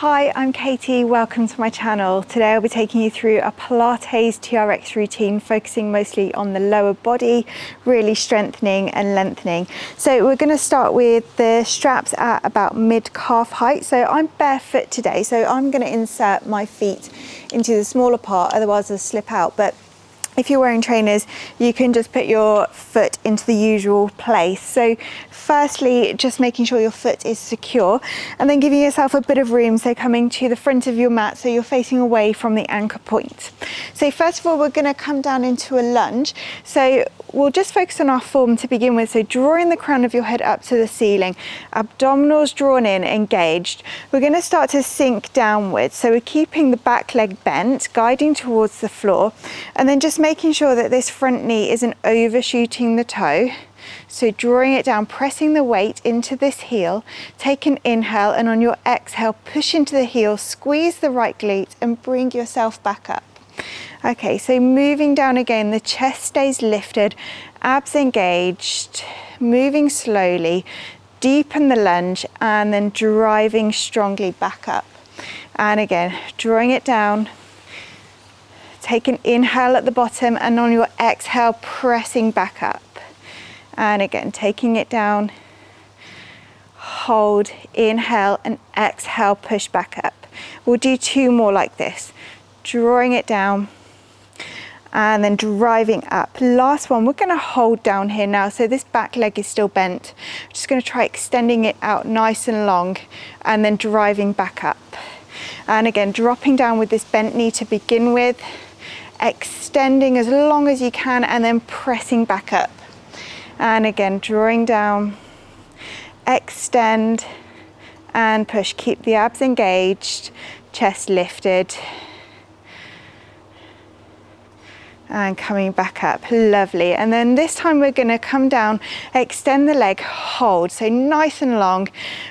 Hi, I'm Katie, welcome to my channel. Today I'll be taking you through a Pilates TRX routine, focusing mostly on the lower body, really strengthening and lengthening. So we're going to start with the straps at about mid-calf height. So I'm barefoot today, so I'm going to insert my feet into the smaller part, otherwise they'll slip out. But if you're wearing trainers, you can just put your foot into the usual place. So firstly, just making sure your foot is secure and then giving yourself a bit of room. So coming to the front of your mat so you're facing away from the anchor point. So first of all, we're going to come down into a lunge. So we'll just focus on our form to begin with. So drawing the crown of your head up to the ceiling, abdominals drawn in, engaged. We're going to start to sink downwards. So we're keeping the back leg bent, guiding towards the floor, and then just making sure that this front knee isn't overshooting the toe. So drawing it down, pressing the weight into this heel, take an inhale, and on your exhale, push into the heel, squeeze the right glute and bring yourself back up. Okay, so moving down again, the chest stays lifted, abs engaged, moving slowly, deepen the lunge and then driving strongly back up. And again, drawing it down, take an inhale at the bottom and on your exhale, pressing back up. And again, taking it down, hold, inhale and exhale, push back up. We'll do two more like this, drawing it down and then driving up. Last one, we're going to hold down here now. So this back leg is still bent. I'm just going to try extending it out nice and long and then driving back up. And again, dropping down with this bent knee to begin with, extending as long as you can and then pressing back up. And again, drawing down, extend and push. Keep the abs engaged, chest lifted. And coming back up, lovely. And then this time we're going to come down, extend the leg, hold, so nice and long.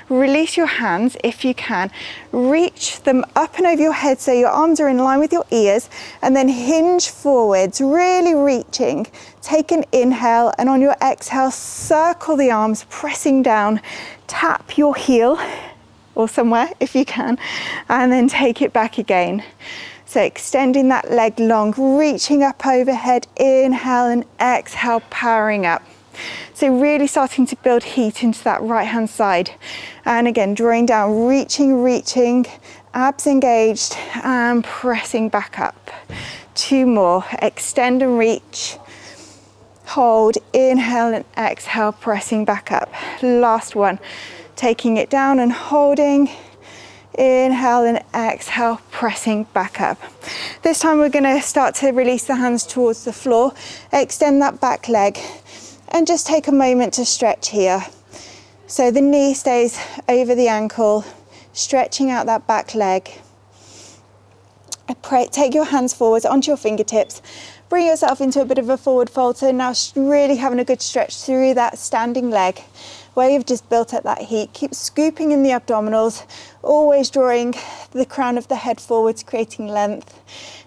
Release your hands if you can, reach them up and over your head so your arms are in line with your ears, and then hinge forwards, really reaching. Take an inhale and on your exhale, circle the arms, pressing down, tap your heel or somewhere if you can, and then take it back again. So extending that leg long, reaching up overhead, inhale and exhale, powering up. So really starting to build heat into that right hand side. And again, drawing down, reaching, abs engaged and pressing back up. Two more, extend and reach, hold, inhale and exhale, pressing back up. Last one, taking it down and holding, inhale and exhale, pressing back up. This time we're going to start to release the hands towards the floor, extend that back leg and just take a moment to stretch here. So the knee stays over the ankle, stretching out that back leg. Take your hands forwards onto your fingertips, bring yourself into a bit of a forward fold. So now really having a good stretch through that standing leg where you've just built up that heat. Keep scooping in the abdominals, always drawing the crown of the head forwards, creating length.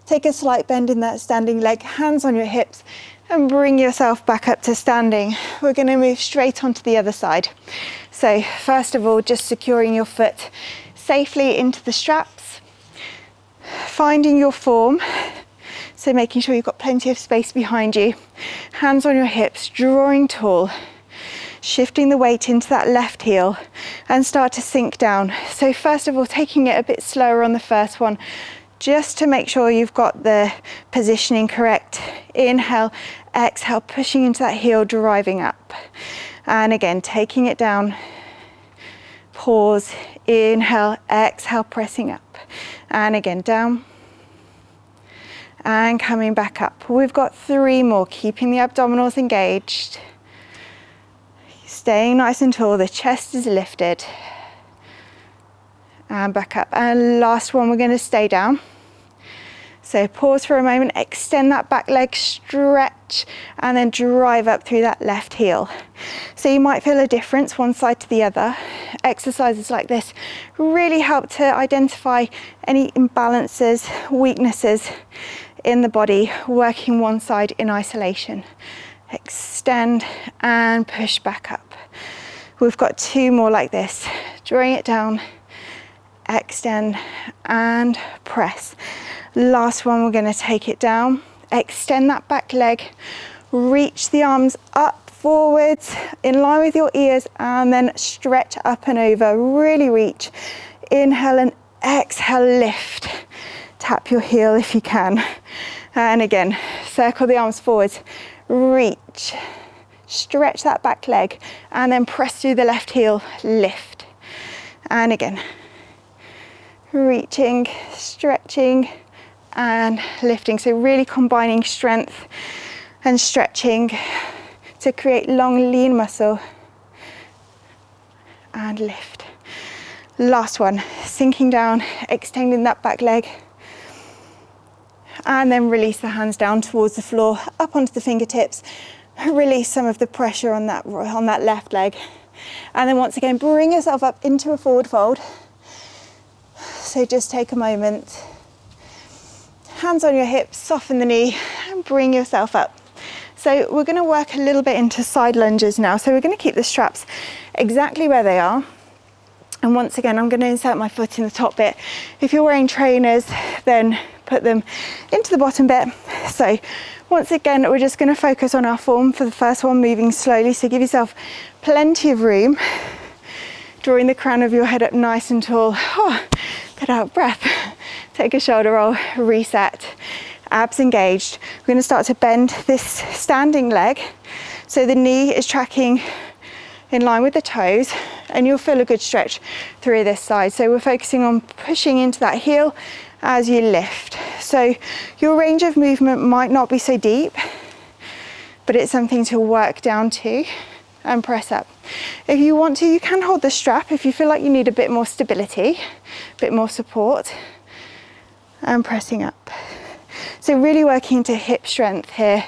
Take a slight bend in that standing leg, hands on your hips, and bring yourself back up to standing. We're going to move straight onto the other side. So first of all, just securing your foot safely into the straps, finding your form. So making sure you've got plenty of space behind you, hands on your hips, drawing tall. Shifting the weight into that left heel and start to sink down. So first of all, taking it a bit slower on the first one, just to make sure you've got the positioning correct. Inhale, exhale, pushing into that heel, driving up. And again, taking it down, pause, inhale, exhale, pressing up. And again, down. And coming back up. We've got three more, keeping the abdominals engaged. Staying nice and tall, the chest is lifted. And back up. And last one, we're going to stay down. So pause for a moment, extend that back leg, stretch, and then drive up through that left heel. So you might feel a difference one side to the other. Exercises like this really help to identify any imbalances, weaknesses in the body, working one side in isolation. Extend and push back up. We've got two more like this. Drawing it down, extend and press. Last one, we're going to take it down, extend that back leg, reach the arms up forwards in line with your ears, and then stretch up and over. Really reach. Inhale and exhale, lift. Tap your heel if you can. And again, circle the arms forwards, reach, stretch that back leg, and then press through the left heel, lift. And again, reaching, stretching, and lifting. So really combining strength and stretching to create long, lean muscle. And lift. Last one, sinking down, extending that back leg. And then release the hands down towards the floor, up onto the fingertips. Release some of the pressure on that left leg. And then once again, bring yourself up into a forward fold. So just take a moment. Hands on your hips, soften the knee, and bring yourself up. So we're going to work a little bit into side lunges now. So we're going to keep the straps exactly where they are. And once again, I'm going to insert my foot in the top bit. If you're wearing trainers, then put them into the bottom bit. So once again, we're just going to focus on our form for the first one, moving slowly. So give yourself plenty of room, drawing the crown of your head up nice and tall. Oh, get out breath. Take a shoulder roll, reset, abs engaged. We're going to start to bend this standing leg. So the knee is tracking in line with the toes, and you'll feel a good stretch through this side. So we're focusing on pushing into that heel as you lift. So your range of movement might not be so deep, but it's something to work down to and press up. If you want to, you can hold the strap if you feel like you need a bit more stability, a bit more support, and pressing up. So really working into hip strength here,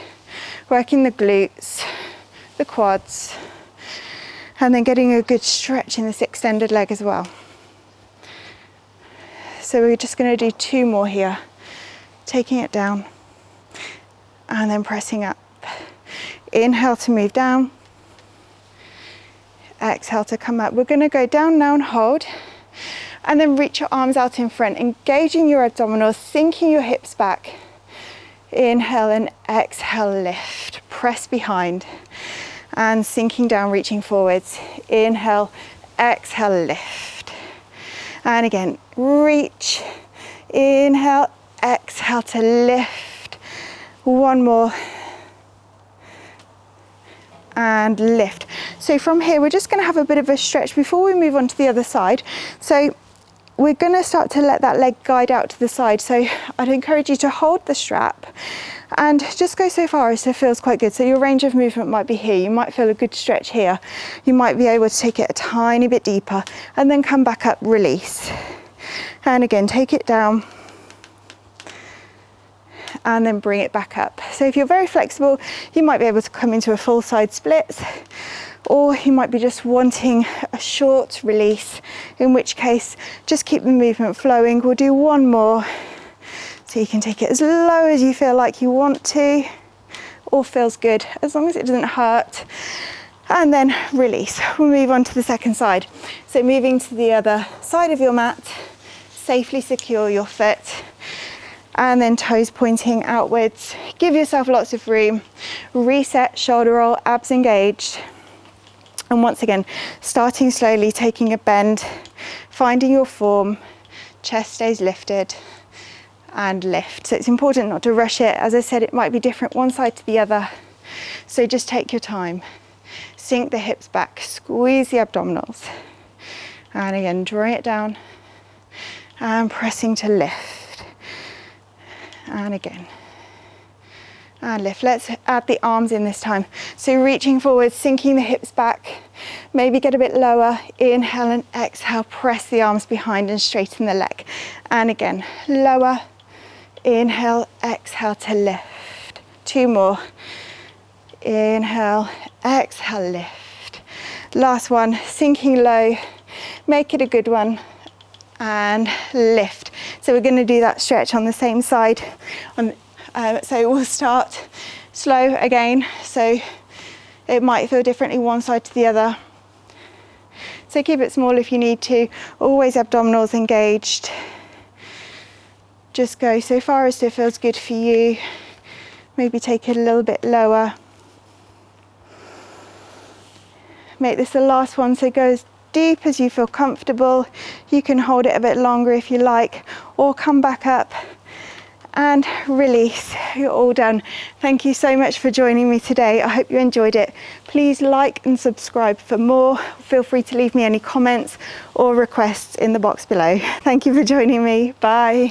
working the glutes, the quads, and then getting a good stretch in this extended leg as well. So we're just going to do 2 more here, taking it down and then pressing up. Inhale to move down, exhale to come up. We're going to go down now and hold, and then reach your arms out in front, engaging your abdominals, sinking your hips back. Inhale and exhale, lift, press behind. And sinking down, reaching forwards. Inhale, exhale, lift. And again, reach. Inhale, exhale to lift. 1 more. And lift. So from here, we're just going to have a bit of a stretch before we move on to the other side. So we're going to start to let that leg guide out to the side. So I'd encourage you to hold the strap and just go so far as it feels quite good. So your range of movement might be here. You might feel a good stretch here. You might be able to take it a tiny bit deeper and then come back up, release. And again, take it down and then bring it back up. So if you're very flexible, you might be able to come into a full side split, or you might be just wanting a short release, in which case just keep the movement flowing. We'll do 1 more. So you can take it as low as you feel like you want to, or feels good, as long as it doesn't hurt. And then release. We'll move on to the second side. So moving to the other side of your mat, safely secure your foot, and then toes pointing outwards. Give yourself lots of room. Reset, shoulder roll, abs engaged. And once again, starting slowly, taking a bend, finding your form, chest stays lifted, and lift. So it's important not to rush it. As I said, it might be different one side to the other. So just take your time. Sink the hips back, squeeze the abdominals. And again, drawing it down and pressing to lift. And again. And lift. Let's add the arms in this time. So reaching forward, sinking the hips back, maybe get a bit lower. Inhale and exhale, press the arms behind and straighten the leg. And again, lower. Inhale, exhale to lift. 2 more. Inhale, exhale, lift. Last one, sinking low. Make it a good one. And lift. So we're going to do that stretch on the same side. So we'll start slow again. So it might feel differently one side to the other. So keep it small if you need to, always abdominals engaged. Just go so far as it feels good for you. Maybe take it a little bit lower. Make this the last one, so go as deep as you feel comfortable. You can hold it a bit longer if you like, or come back up and release. You're all done. Thank you so much for joining me today. I hope you enjoyed it. Please like and subscribe for more. Feel free to leave me any comments or requests in the box below. Thank you for joining me. Bye.